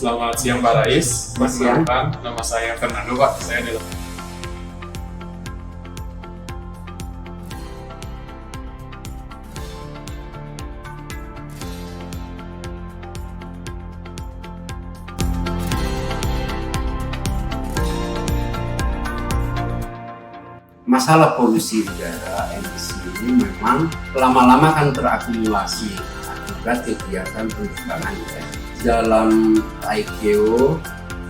Selamat siang Pak Rais. Perkenalkan, nama saya Fernando Pak. Saya adalah masalah polusi udara emisi ini memang lama-lama kan terakumulasi akibat kegiatan penerbangan ya. Dalam ICAO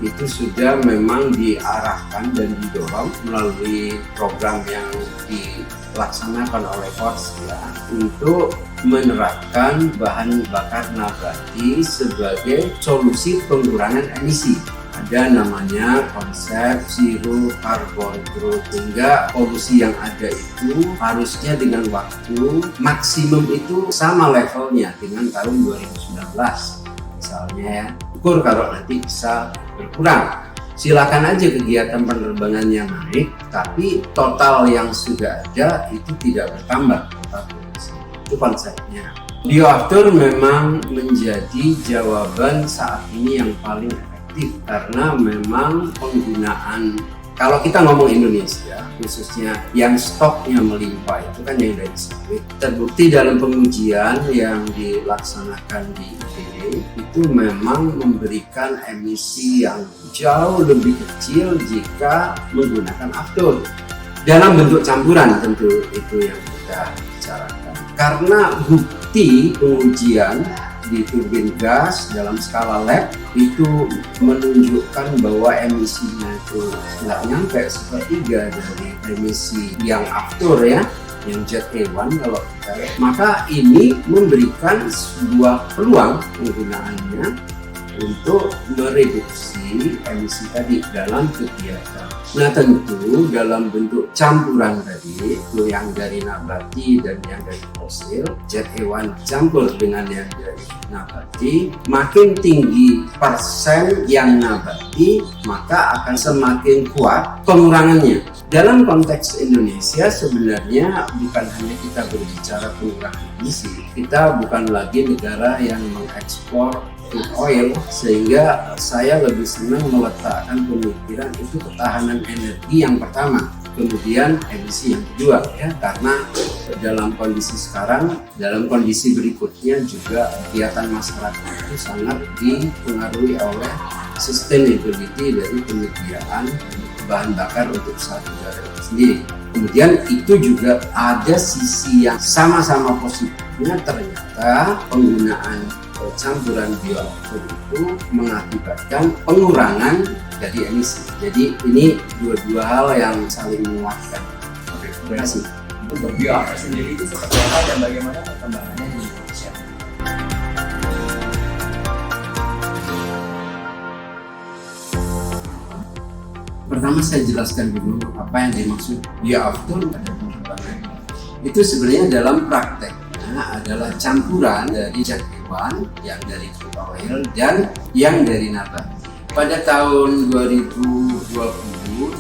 itu sudah memang diarahkan dan didorong melalui program yang dilaksanakan oleh FORS ya, untuk menerapkan bahan bakar nabati sebagai solusi pengurangan emisi. Ada namanya konsep zero carbon growth, sehingga polusi yang ada itu harusnya dengan waktu maksimum itu sama levelnya dengan tahun 2019 misalnya ya. Ukur kalau nanti bisa berkurang, silakan aja kegiatan penerbangannya naik, tapi total yang sudah ada itu tidak bertambah total polusi. Itu konsepnya. Bioaftur memang menjadi jawaban saat ini yang paling karena memang penggunaan, kalau kita ngomong Indonesia khususnya yang stoknya melimpah itu kan yang dari sawit, terbukti dalam pengujian yang dilaksanakan di ITB itu memang memberikan emisi yang jauh lebih kecil jika menggunakan aftur dalam bentuk campuran. Tentu itu yang kita bicarakan karena bukti pengujian di turbin gas dalam skala lab itu menunjukkan bahwa emisinya itu nggak nyampe sepertiga dari emisi yang aftur ya, yang jet A1 kalau kita lihat. Maka ini memberikan sebuah peluang penggunaannya untuk mereduksi emisi tadi dalam kegiatan. Nah tentu dalam bentuk campuran tadi, itu yang dari nabati dan yang dari fosil, jet A1 campur dengan yang dari nabati, makin tinggi persen yang nabati maka akan semakin kuat pengurangannya. Dalam konteks Indonesia sebenarnya bukan hanya kita berbicara pengurangan emisi, kita bukan lagi negara yang mengekspor crude oil, sehingga saya lebih senang meletakkan pemikiran itu ketahanan energi yang pertama, kemudian emisi yang kedua ya, karena dalam kondisi sekarang, dalam kondisi berikutnya juga kegiatan masyarakat itu sangat dipengaruhi oleh sustainability dari penyediaan bahan bakar untuk pesawat udara itu sendiri. Kemudian itu juga ada sisi yang sama-sama positifnya, ternyata penggunaan campuran bioaftur itu mengakibatkan pengurangan dari emisi. Jadi ini dua hal yang saling menguatkan. Terima kasih. Untuk bioaftur sendiri itu seperti apa dan bagaimana perkembangannya di Indonesia? Pertama saya jelaskan dulu apa yang dimaksud bioaftur pada penerbangan. Itu sebenarnya dalam prakteknya adalah campuran dari jet A1 yang dari crude oil dan yang dari nabati. Pada tahun 2020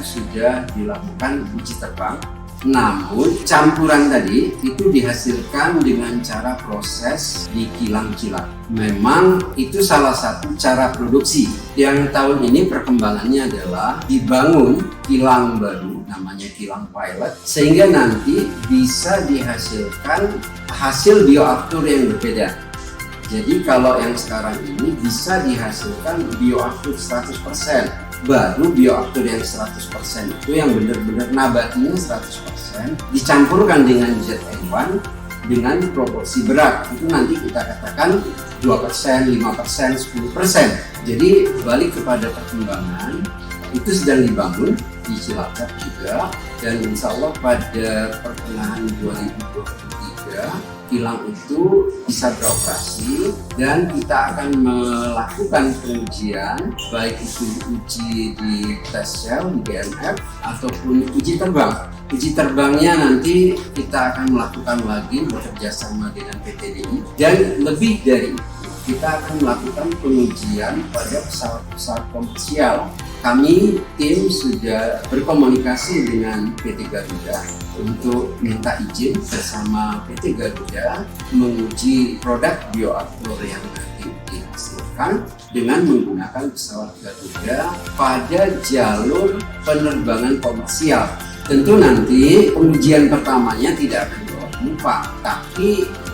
sudah dilakukan uji terbang. Namun campuran tadi itu dihasilkan dengan cara proses di kilang-kilang. Memang itu salah satu cara produksi. Yang tahun ini perkembangannya adalah dibangun kilang baru, namanya kilang pilot, sehingga nanti bisa dihasilkan hasil bioaftur yang berbeda. Jadi kalau yang sekarang ini bisa dihasilkan bioaftur 100%. Baru bioaftur yang 100% itu yang benar-benar nabatinya 100% dicampurkan dengan jet A1 dengan proporsi berat. Itu nanti kita katakan 2%, 5%, 10%. Jadi balik kepada perkembangan, itu sedang dibangun di Cilacap juga, dan insya Allah pada pertengahan 2023 kilang itu bisa beroperasi dan kita akan melakukan pengujian, baik itu uji di test cell di BMF ataupun uji terbang. Uji terbangnya nanti kita akan melakukan lagi bekerja sama dengan PT DI, dan lebih dari itu kita akan melakukan pengujian pada pesawat-pesawat komersial. Kami tim sudah berkomunikasi dengan PT Garuda untuk minta izin bersama PT Garuda menguji produk bioaftur yang nanti dihasilkan digunakan dengan menggunakan pesawat Garuda pada jalur penerbangan komersial. Tentu nanti pengujian pertamanya tidak akan bawa penumpang, tapi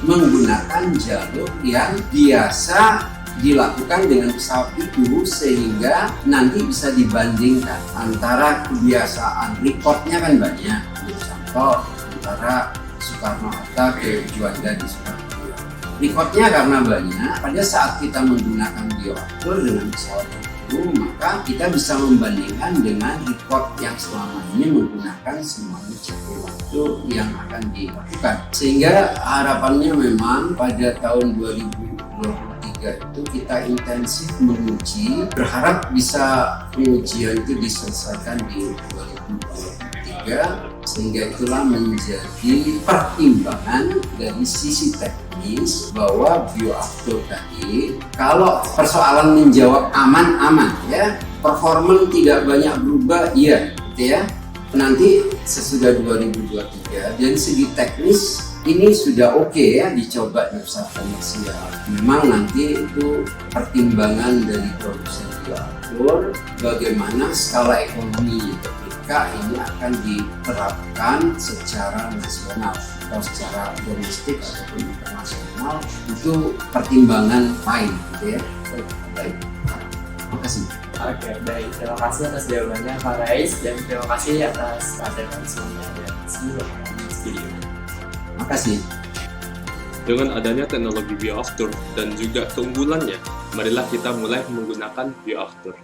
menggunakan jalur yang biasa dilakukan dengan pesawat itu, sehingga nanti bisa dibandingkan antara kebiasaan recordnya kan banyak, contoh antara Soekarno-Hatta ke Juanda di Surabaya. Recordnya karena banyak, pada saat kita menggunakan bioaftur dengan pesawat itu, maka kita bisa membandingkan dengan record yang selama ini menggunakan semuanya jangka waktu yang akan dilakukan. Sehingga harapannya memang pada tahun 2023 itu kita intensif menguji, berharap bisa pengujian itu diselesaikan di 2023, sehingga itulah menjadi pertimbangan dari sisi teknis bahwa bioaftur tadi, kalau persoalan menjawab aman-aman ya, performa tidak banyak berubah, iya gitu ya, nanti sesudah 2023 dari segi teknis ini sudah oke ya, dicoba di pesawat komersial. Memang nanti itu pertimbangan dari produsen bioaftur bagaimana skala ekonomi ketika ini akan diterapkan secara nasional atau secara domestik ataupun internasional, itu pertimbangan lain gitu ya. Baik, terima kasih. Oke, baik. Terima kasih atas jawabannya Pak Rais, dan terima kasih atas atensinya dan seluruh video. Terima kasih. Dengan adanya teknologi bioaftur dan juga keunggulannya, marilah kita mulai menggunakan bioaftur.